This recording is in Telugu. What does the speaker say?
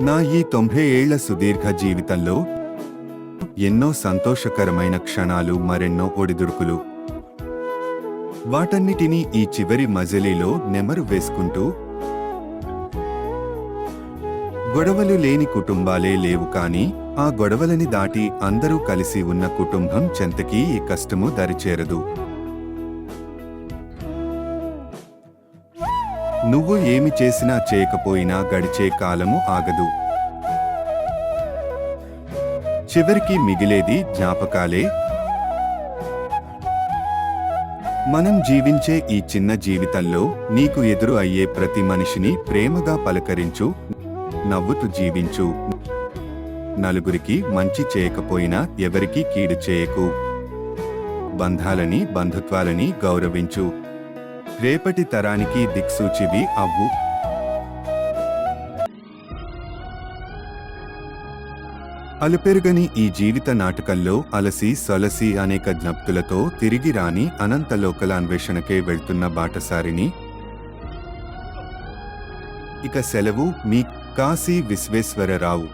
నా ఈ 90 ఏళ్ల సుదీర్ఘ జీవితంలో ఎన్నో సంతోషకరమైన క్షణాలు, మరెన్నో ఒడిదుడుకులు. వాటన్నిటినీ ఈ చివరి మజిలీలో నెమరు వేసుకుంటూ, గొడవలు లేని కుటుంబాలే లేవు, కానీ ఆ గొడవలని దాటి అందరూ కలిసి ఉన్న కుటుంబం చెంతకి ఈ కష్టము దరిచేరదు. నువ్వు ఏమి చేసినా చేయకపోయినా గడిచే కాలము ఆగదు. చివరికి మిగిలేది జ్ఞాపకాలే. మనం జీవించే ఈ చిన్న జీవితంలో నీకు ఎదురు అయ్యే ప్రతి మనిషిని ప్రేమగా పలకరించు, నవ్వుతూ జీవించు. నలుగురికి మంచి చేయకపోయినా ఎవరికీ కీడు చేయకు. బంధాలని, బంధుత్వాలని గౌరవించు. రేపటి తరానికి దిక్సూచివి అవ్వు. అలుపెరుగని ఈ జీవిత నాటకంలో అలసి సొలసి అనేక జ్ఞప్తులతో తిరిగి రాని అనంత లోకల అన్వేషణకే వెళ్తున్న బాటసారిని. ఇక సెలవు. మీ కాశీ విశ్వేశ్వరరావు.